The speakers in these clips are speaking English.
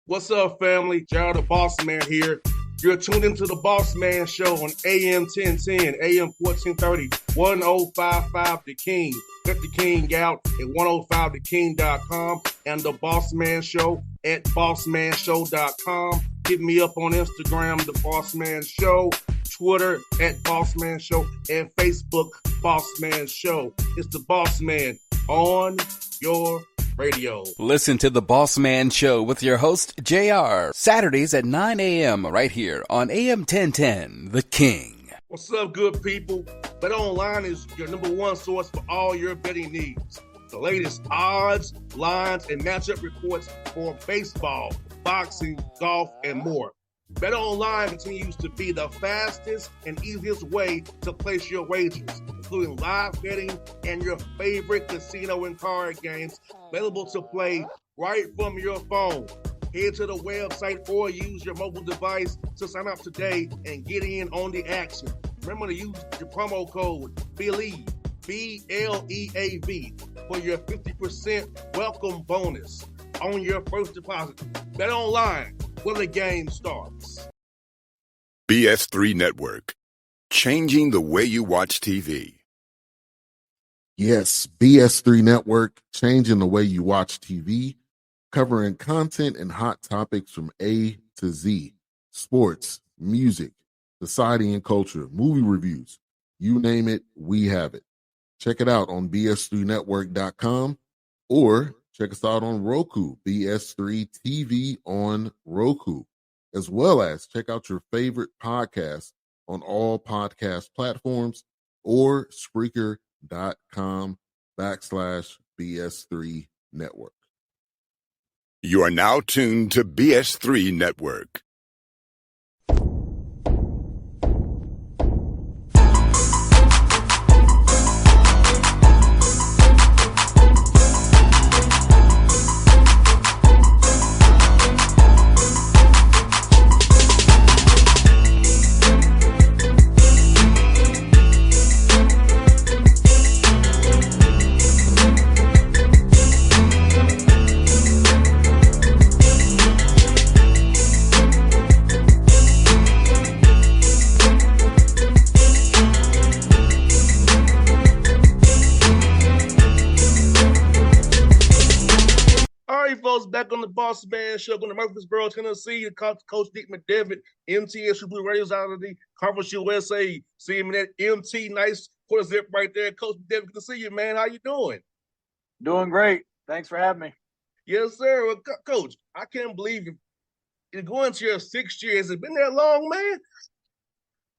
What's up, family? Gerald the Bossman here. You're tuned into the Bossman Show on AM 1010, AM 1430, 1055 The King. Let the King out at 105theking.com and the Bossman Show at bossmanshow.com. Hit me up on Instagram, The Bossman Show, Twitter at Bossman Show, and Facebook, Bossman Show. It's the Bossman on your radio. Listen to the Bossman Show with your host, JR, Saturdays at 9 a.m. right here on AM 1010, The King. What's up, good people? BetOnline is your number one source for all your betting needs. The latest odds, lines, and matchup reports for baseball, boxing, golf, and more. BetOnline continues to be the fastest and easiest way to place your wagers, including live betting and your favorite casino and card games available to play right from your phone. Head to the website or use your mobile device to sign up today and get in on the action. Remember to use your promo code BELIEVE, B-L-E-A-V, for your 50% welcome bonus on your first deposit. BetOnline, where the game starts. BS3 Network, changing the way you watch TV. Yes, BS3 Network, changing the way you watch TV, covering content and hot topics from A to Z, sports, music, society and culture, movie reviews, you name it, we have it. Check it out on bs3network.com or check us out on Roku, BS3 TV on Roku, as well as check out your favorite podcast on all podcast platforms or Spreaker.com/BS3 Network. You are now tuned to BS3 Network. Back on the Bossman Show, going to Murfreesboro, Tennessee. Coach Dick McDevitt, MTSU Blue Radio's out of the Conference USA. See him in that MT, nice quarter zip right there. Coach McDevitt, good to see you, man. How you doing? Doing great. Thanks for having me. Yes, sir. Well, Coach, I can't believe you're going to your 6th year. Has it been that long, man?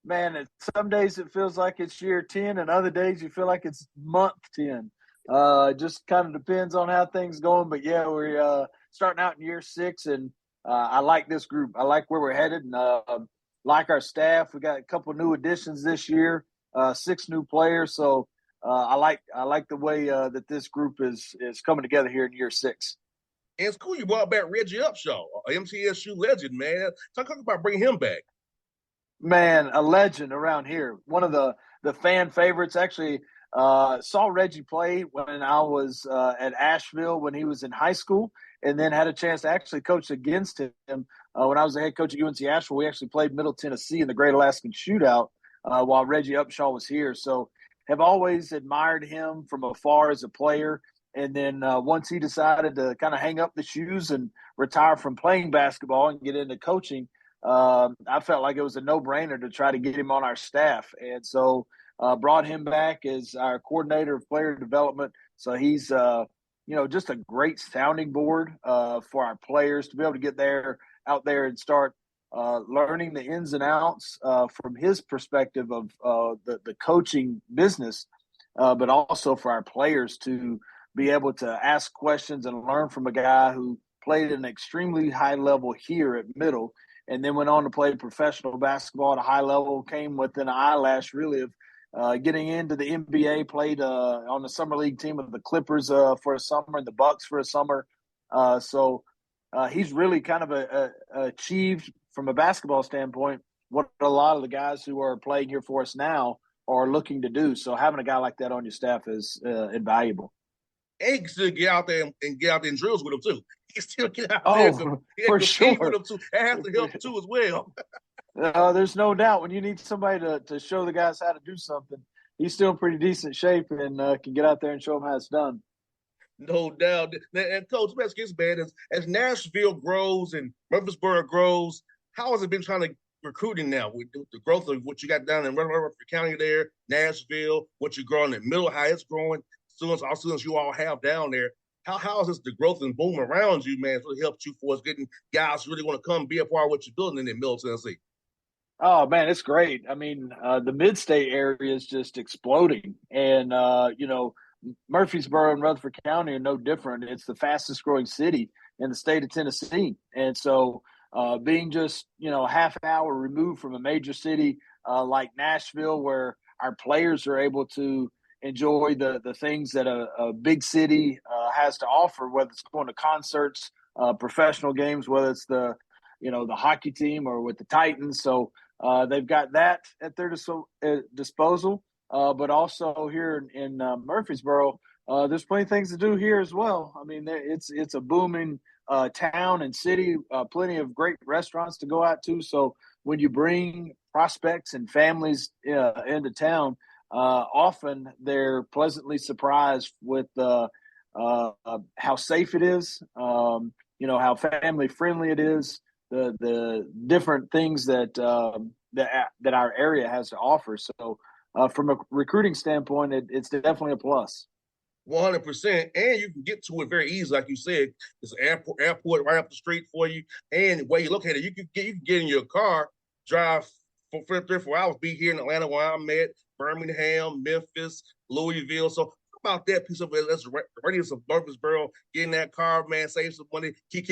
Man, some days it feels like it's year 10, and other days you feel like it's month 10. It just kind of depends on how things going. But, yeah, we're starting out in year 6, and I like this group. I like where we're headed, and like our staff. We got a couple new additions this year, 6 new players. So I like the way that this group is coming together here in year 6. And it's cool you brought back Reggie Upshaw, MTSU legend, man. Talk about bringing him back. Man, a legend around here. One of the fan favorites. Actually, saw Reggie play when I was at Asheville when he was in high school, and then had a chance to actually coach against him when I was the head coach at UNC Asheville. We actually played Middle Tennessee in the Great Alaskan Shootout while Reggie Upshaw was here. So have always admired him from afar as a player. And then once he decided to kind of hang up the shoes and retire from playing basketball and get into coaching, I felt like it was a no-brainer to try to get him on our staff. And so brought him back as our coordinator of player development. So he's, just a great sounding board for our players to be able to get out there and start learning the ins and outs from his perspective of the coaching business, but also for our players to be able to ask questions and learn from a guy who played at an extremely high level here at Middle and then went on to play professional basketball at a high level, came within an eyelash really of getting into the NBA, played on the summer league team with the Clippers for a summer and the Bucks for a summer. So he's really kind of achieved from a basketball standpoint what a lot of the guys who are playing here for us now are looking to do. So having a guy like that on your staff is invaluable. And you can still get out there and drills with him too. He still get out there Oh, and for compete with sure. them too. And have to help too as well. There's no doubt when you need somebody to show the guys how to do something, he's still in pretty decent shape and can get out there and show them how it's done. No doubt. And Coach, let's get bad as Nashville grows and Murfreesboro grows. How has it been trying to recruiting now with the growth of what you got down in Rutherford County there, Nashville, what you're growing in Middle, how it's growing, students you all have down there. How is this the growth and boom around you, man? It's really helped you for us getting guys who really want to come be a part of what you're building in Middle Tennessee. Oh man, it's great. I mean, the mid-state area is just exploding, and Murfreesboro and Rutherford County are no different. It's the fastest growing city in the state of Tennessee, and so being just a half hour removed from a major city like Nashville, where our players are able to enjoy the things that a big city has to offer, whether it's going to concerts, professional games, whether it's the hockey team or with the Titans. So they've got that at their disposal. But also here in Murfreesboro, there's plenty of things to do here as well. I mean, it's a booming town and city, plenty of great restaurants to go out to. So when you bring prospects and families into town, often they're pleasantly surprised with how safe it is, how family friendly it is, the different things that our area has to offer. So from a recruiting standpoint, it's definitely a plus. 100%, and you can get to it very easy, like you said. There's an airport right up the street for you, and the way you look at it, you can get in your car, drive for 3 or 4 hours, be here in Atlanta where I'm at, Birmingham, Memphis, Louisville. So how about that piece of it? Let's radius of Murfreesboro, get in that car, man, save some money, keep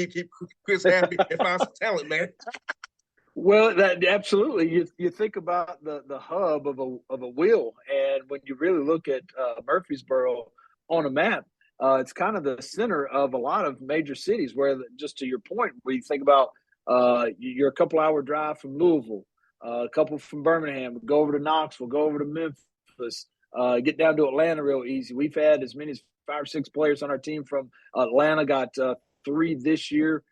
Chris happy, and find some talent, man. Well, that absolutely. You think about the hub of a wheel, and when you really look at Murfreesboro on a map, it's kind of the center of a lot of major cities. Where, just to your point, where you think about you're a couple hour drive from Louisville, a couple from Birmingham, go over to Knoxville, go over to Memphis, get down to Atlanta real easy. We've had as many as 5 or 6 players on our team from Atlanta. Got 3 this year.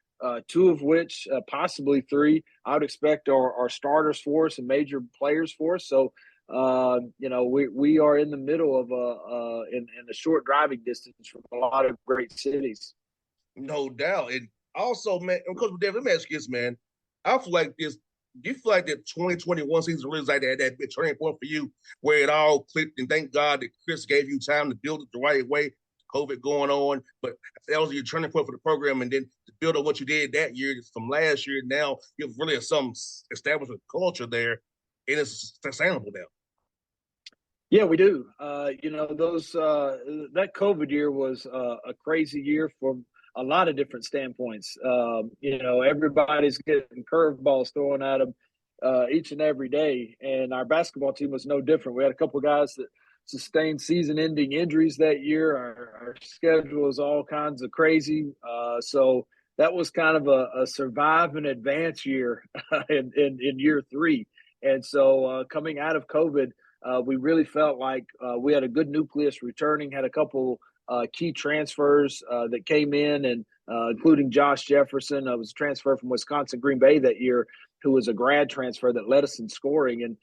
2 of which, possibly 3, I would expect are starters for us and major players for us. So, we are in the middle of in a short driving distance from a lot of great cities. No doubt. And also, man, Coach David, let me ask you this, man. I feel like this. Do you feel like that 2021 season really is like that big turning point for you, where it all clicked? And thank God that Chris gave you time to build it the right way. COVID going on, but that was your turning point for the program, and then to build on what you did that year from last year. Now you have really some established culture there, and it's sustainable now. Yeah, we do. Those that COVID year was a crazy year from a lot of different standpoints. Everybody's getting curveballs thrown at them each and every day, and our basketball team was no different. We had a couple of guys that sustained season-ending injuries that year. Our schedule was all kinds of crazy, so that was kind of a survive and advance year in year 3. And so coming out of COVID, we really felt like we had a good nucleus returning, had a couple key transfers that came in, and including Josh Jefferson, was a transfer from Wisconsin Green Bay that year, who was a grad transfer that led us in scoring. And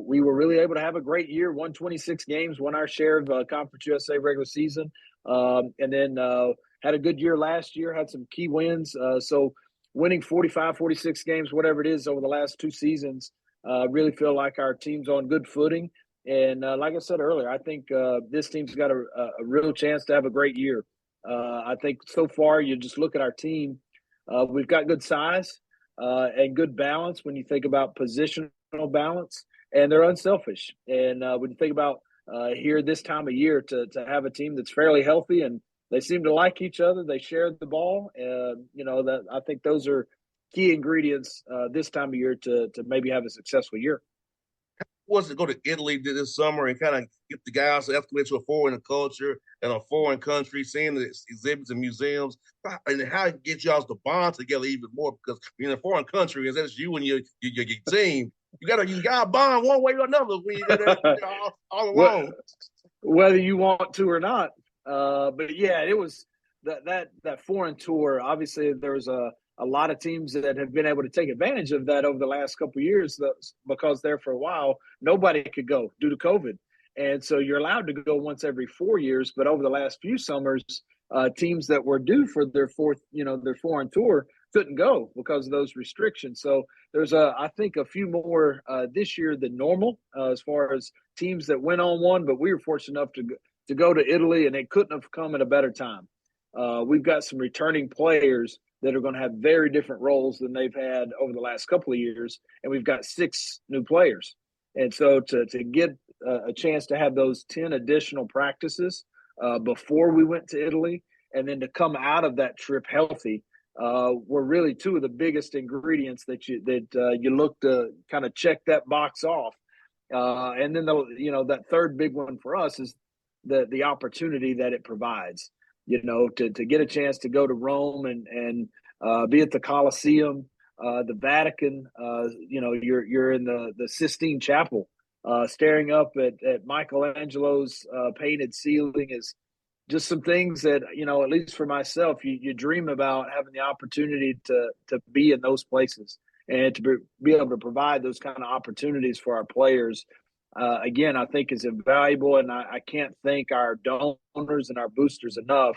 we were really able to have a great year, won 26 games, won our share of Conference USA regular season, and then had a good year last year, had some key wins. So winning 45, 46 games, whatever it is, over the last 2 seasons, really feel like our team's on good footing. And like I said earlier, I think this team's got a real chance to have a great year. I think so far, you just look at our team, we've got good size and good balance when you think about positional balance, and they're unselfish. And when you think about here this time of year to have a team that's fairly healthy and they seem to like each other, they share the ball. That I think those are key ingredients this time of year to maybe have a successful year. Was to go to Italy this summer and kind of get the guys to escalate to a foreign culture and a foreign country, seeing the exhibits and museums, and how it gets y'all to bond together even more? Because in a foreign country, that's you and your team. You gotta bond one way or another when you get all alone. Whether you want to or not. But yeah, it was that foreign tour, obviously there's a lot of teams that have been able to take advantage of that over the last couple of years because there for a while nobody could go due to COVID. And so you're allowed to go once every 4 years, but over the last few summers, teams that were due for their their foreign tour couldn't go because of those restrictions. So there's I think a few more this year than normal as far as teams that went on one, but we were fortunate enough to go to Italy, and it couldn't have come at a better time. We've got some returning players that are going to have very different roles than they've had over the last couple of years, and we've got 6 new players. And so to get a chance to have those 10 additional practices before we went to Italy, and then to come out of that trip healthy, were really 2 of the biggest ingredients that you look to kind of check that box off. And then that third big one for us is the opportunity that it provides. To get a chance to go to Rome and be at the Colosseum, the Vatican. You're in the Sistine Chapel, staring up at Michelangelo's painted ceiling is just some things that, at least for myself, you dream about having the opportunity to be in those places and to be able to provide those kind of opportunities for our players. Again, I think is invaluable, and I can't thank our donors and our boosters enough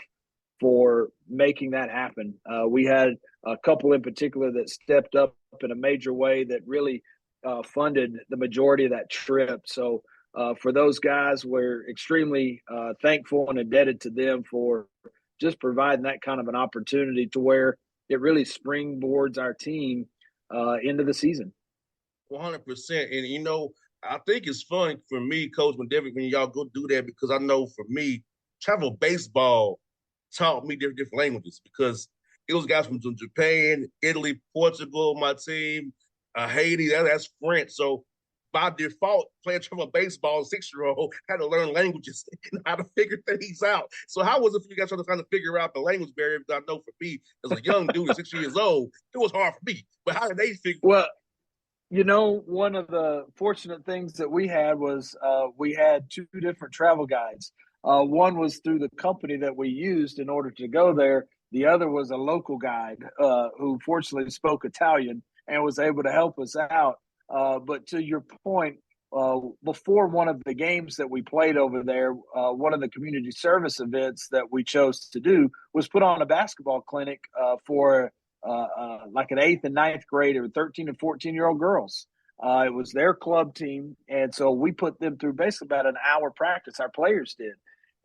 for making that happen. We had a couple in particular that stepped up in a major way that really funded the majority of that trip. So for those guys, we're extremely thankful and indebted to them for just providing that kind of an opportunity to where it really springboards our team into the season. 100%. And, I think it's fun for me, Coach McDevitt, when y'all go do that, because I know for me, travel baseball taught me different languages, because it was guys from Japan, Italy, Portugal, my team, Haiti, that's French. So by default, playing travel baseball, 6-year-old had to learn languages and how to figure things out. So how was it for you guys trying to figure out the language barrier? Because I know for me, as a young dude at 6 years old, it was hard for me. But how did they figure it out? One of the fortunate things that we had was we had 2 different travel guides. One was through the company that we used in order to go there. The other was a local guide who fortunately spoke Italian and was able to help us out. But to your point, before one of the games that we played over there, one of the community service events that we chose to do was put on a basketball clinic for like an 8th and 9th grade or 13 and 14-year-old girls. It was their club team. And so we put them through basically about an hour practice, our players did.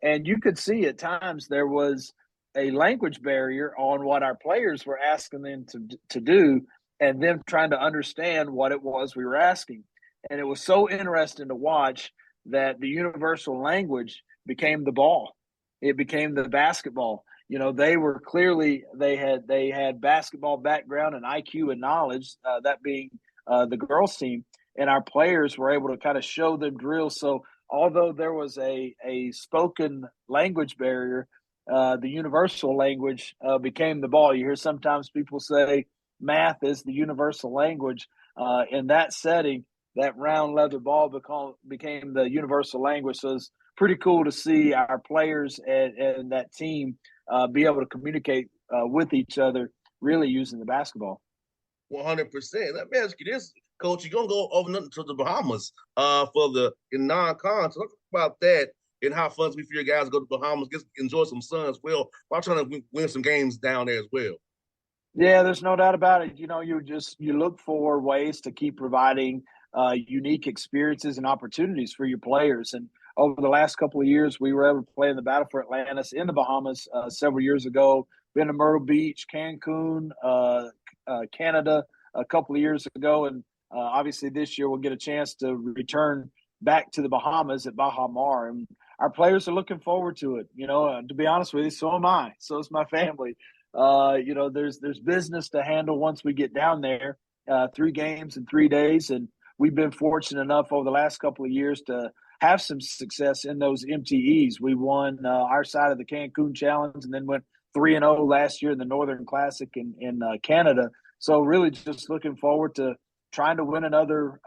And you could see at times there was a language barrier on what our players were asking them to do, and them trying to understand what it was we were asking. And it was so interesting to watch that the universal language became the ball. It became the basketball. They were clearly they had basketball background and IQ and knowledge, that being the girls team, and our players were able to kind of show them drills. So although there was a spoken language barrier, the universal language became the ball. You hear sometimes people say math is the universal language. In that setting, that round leather ball became the universal language. So it's pretty cool to see our players and that team be able to communicate with each other, really using the basketball. 100%. Let me ask you this, Coach. You're going to go over to the Bahamas for the non-con. So talk about that and how fun it's be for your guys to go to the Bahamas, enjoy some sun as well, while trying to win some games down there as well. Yeah, there's no doubt about it. You look for ways to keep providing unique experiences and opportunities for your players. And over the last couple of years, we were able to play in the Battle for Atlantis in the Bahamas several years ago. Been to Myrtle Beach, Cancun, Canada a couple of years ago. And obviously this year we'll get a chance to return back to the Bahamas at Baha Mar. And our players are looking forward to it. To be honest with you, so am I. So is my family. There's business to handle once we get down there, 3 games in 3 days. And we've been fortunate enough over the last couple of years to have some success in those MTEs. We won our side of the Cancun Challenge and then went 3-0 last year in the Northern Classic in Canada. So really just looking forward to trying to win another,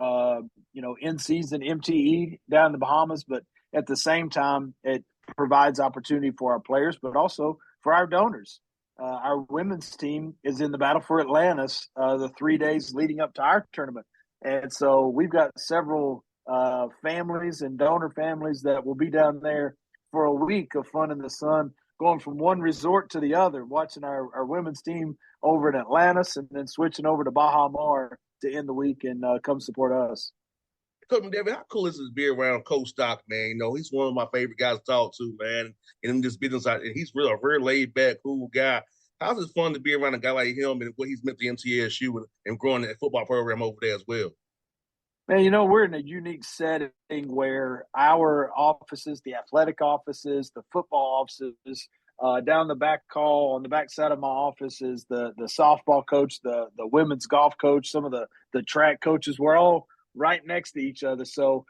in-season MTE down in the Bahamas. But at the same time, it provides opportunity for our players, but also for our donors. Our women's team is in the battle for Atlantis the 3 days leading up to our tournament. And so we've got several families and donor families that will be down there for a week of fun in the sun, going from one resort to the other, watching our women's team over in Atlantis and then switching over to Baja Mar to end the week and come support us. Coach McDevitt, how cool is it to be around Coach Stock, man? He's one of my favorite guys to talk to, man. And in this business side, and he's really a very laid back, cool guy. How's it fun to be around a guy like him and what he's meant to MTSU and growing that football program over there as well? Man, we're in a unique setting where our offices, the athletic offices, the football offices, down the back hall on the back side of my office is the softball coach, the women's golf coach, some of the track coaches. We're all right next to each other. So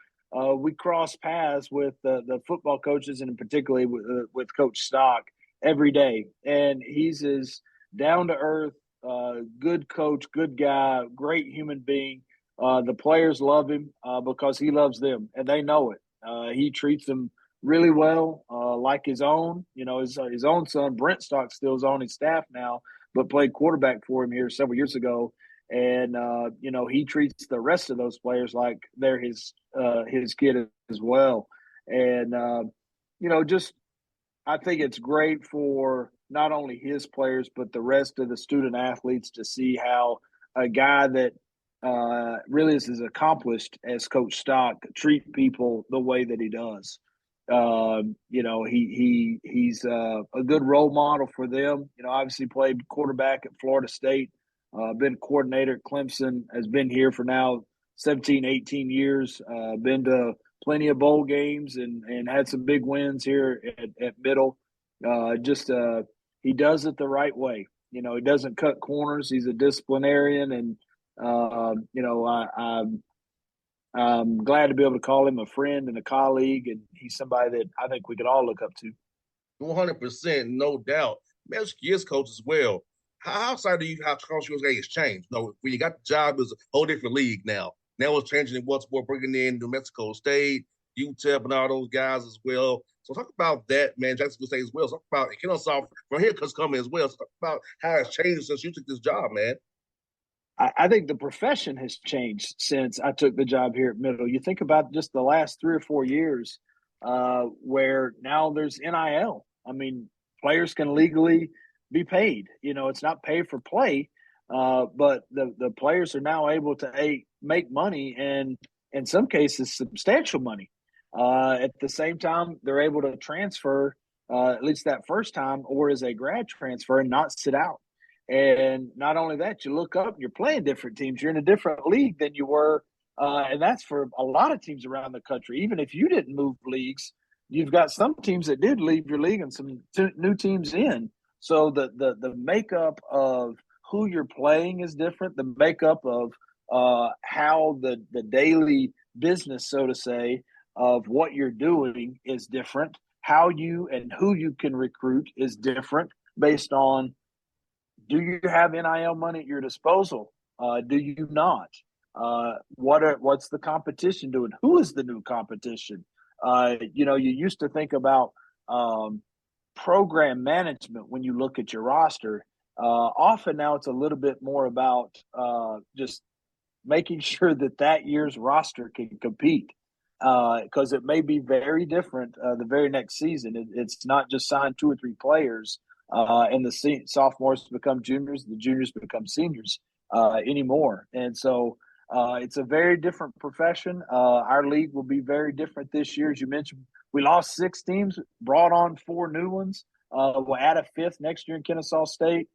we cross paths with the football coaches and particularly with Coach Stock every day. And he's as down to earth, good coach, good guy, great human being. The players love him because he loves them, and they know it. He treats them really well, like his own. His own son, Brent Stock, still is on his staff now, but played quarterback for him here several years ago. And, he treats the rest of those players like they're his kid as well. And, I think it's great for not only his players, but the rest of the student athletes to see how a guy that really is as accomplished as Coach Stock treat people the way that he does. He's a good role model for them. Obviously played quarterback at Florida State, been coordinator at Clemson, has been here for now 17, 18 years, been to plenty of bowl games and had some big wins here at Middle. He does it the right way. He doesn't cut corners. He's a disciplinarian, and I'm glad to be able to call him a friend and a colleague, and he's somebody that I think we could all look up to. 100%, no doubt. Man, skills coach as well. How excited are you how Coach has changed? When you got the job, it's a whole different league now. Now it's changing in what's more, bringing in New Mexico State, UTEP, and all those guys as well. So talk about that, man. Jacksonville State as well. Talk about Kennesaw from here because coming as well. So talk about how it's changed since you took this job, man. I think the profession has changed since I took the job here at Middle. You think about just the last 3 or 4 years where now there's NIL. I mean, players can legally be paid. It's not pay for play, but the players are now able to make money, and in some cases substantial money. At the same time, they're able to transfer at least that first time or as a grad transfer and not sit out. And not only that, you look up, you're playing different teams. You're in a different league than you were. And that's for a lot of teams around the country. Even if you didn't move leagues, you've got some teams that did leave your league and some new teams in. So the makeup of who you're playing is different. The makeup of how the daily business, so to say, of what you're doing is different. How you and who you can recruit is different based on, do you have NIL money at your disposal? Do you not? What's the competition doing? Who is the new competition? You used to think about program management when you look at your roster. Often now it's a little bit more about just making sure that year's roster can compete, because it may be very different the very next season. It's not just sign 2 or 3 players and the sophomores become juniors, the juniors become seniors anymore. And so it's a very different profession. Our league will be very different this year. As you mentioned, we lost 6 teams, brought on 4 new ones. We'll add a 5th next year in Kennesaw State.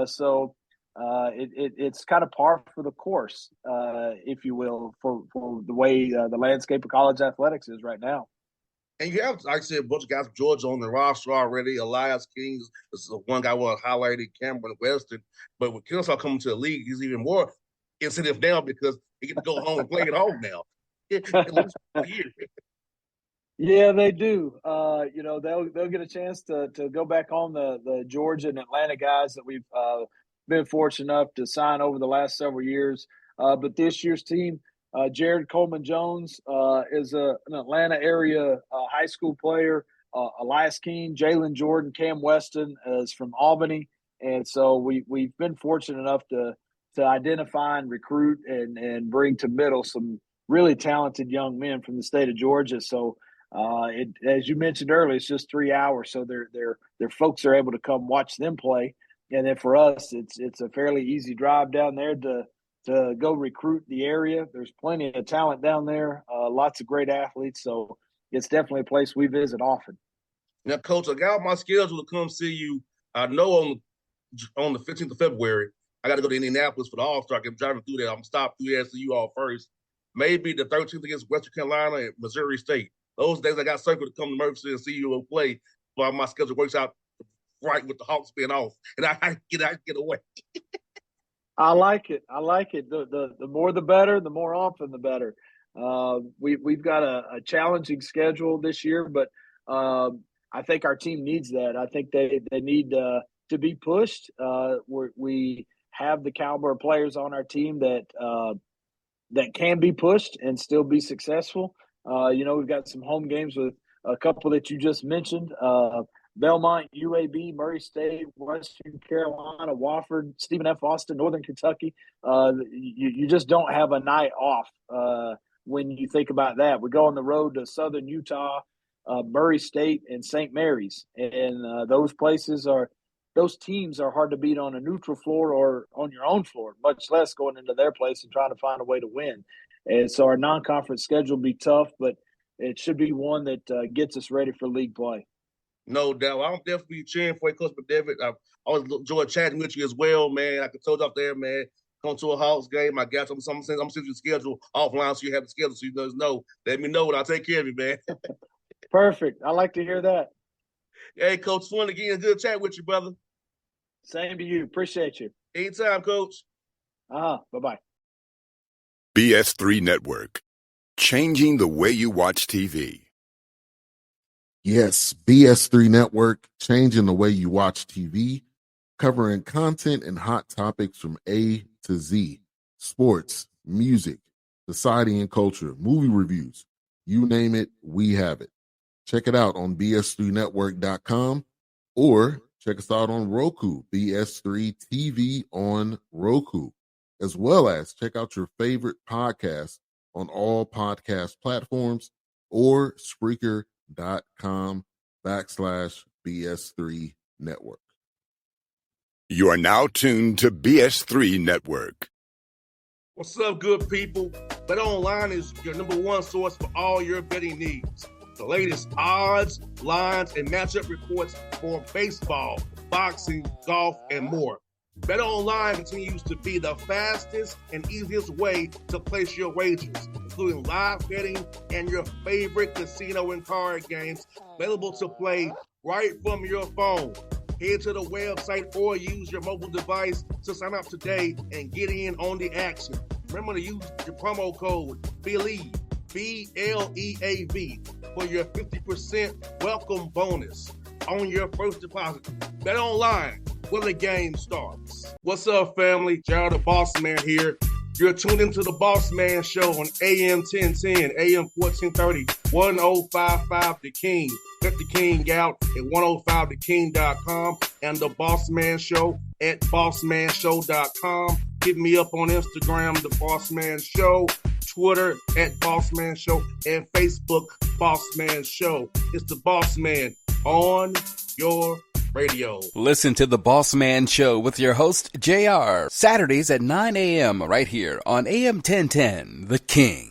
So it's kind of par for the course, if you will, for the way the landscape of college athletics is right now. And you have, like I said, a bunch of guys from Georgia on the roster already. Elias Kings, this is one guy was highlighted, Cameron Weston. But with Kennesaw coming to the league, he's even more incentive now because he get to go home and play at home now. At least for a year. Yeah, they do. They'll get a chance to go back on the Georgia and Atlanta guys that we've been fortunate enough to sign over the last several years. But this year's team, Jared Coleman Jones is an Atlanta area high school player. Elias Keene, Jalen Jordan, Cam Weston is from Albany. And so we've been fortunate enough to identify and recruit and bring to middle some really talented young men from the state of Georgia. So as you mentioned earlier, it's just 3 hours. So their folks are able to come watch them play. And then for us, it's a fairly easy drive down there to go recruit the area. There's plenty of talent down there, lots of great athletes. So it's definitely a place we visit often. Now, Coach, I got my schedule to come see you. I know on the 15th of February, I got to go to Indianapolis for the All-Star. I'm driving through there. I'm going to stop through there and see you all first. Maybe the 13th against Western Carolina and Missouri State. Those days I got circled to come to Murphy and see you play while my schedule works out right with the Hawks being off. And I get away. I like it. The more the better, the more often the better. We've got a challenging schedule this year, but I think our team needs that. I think they need to be pushed. We have the caliber of players on our team that can be pushed and still be successful. We've got some home games with a couple that you just mentioned. Belmont, UAB, Murray State, Western Carolina, Wofford, Stephen F. Austin, Northern Kentucky. You just don't have a night off when you think about that. We go on the road to Southern Utah, Murray State, and St. Mary's. And those teams are hard to beat on a neutral floor or on your own floor, much less going into their place and trying to find a way to win. And so our non-conference schedule will be tough, but it should be one that gets us ready for league play. No doubt. I'm definitely cheering for you, Coach McDevitt. I always enjoy chatting with you as well, man. I can told you out there, man, come to a Hawks game. I got I'm sending you the schedule offline so you have the schedule so you guys know. Let me know and I'll take care of you, man. Perfect. I like to hear that. Hey, Coach, fun again. Good chat with you, brother. Same to you. Appreciate you. Anytime, Coach. Bye-bye. BS3 Network. Changing the way you watch TV. Yes, BS3 Network, changing the way you watch TV, covering content and hot topics from A to Z, sports, music, society and culture, movie reviews, you name it, we have it. Check it out on bs3network.com or check us out on Roku, BS3 TV on Roku, as well as check out your favorite podcast on all podcast platforms or Spreaker.com/BS3 Network. You are now tuned to BS3 Network. What's up, good people? BetOnline is your number one source for all your betting needs. The latest odds, lines, and matchup reports for baseball, boxing, golf, and more. BetOnline continues to be the fastest and easiest way to place your wagers, including live betting and your favorite casino and card games available to play right from your phone. Head to the website or use your mobile device to sign up today and get in on the action. Remember to use your promo code BELIEVE, BLEAV, for your 50% welcome bonus on your first deposit. BetOnline, where the game starts. What's up, family? Jared the Bossman here. You're tuned into the Bossman Show on AM 1010, AM 1430, 1055 The King. Check The King out at 105theking.com and the Bossman Show at bossmanshow.com. Hit me up on Instagram, The Bossman Show, Twitter at Bossman Show, and Facebook, Bossman Show. It's the Bossman on your radio. Listen to The Bossman Show with your host, JR, Saturdays at 9 a.m. right here on AM 1010, The King.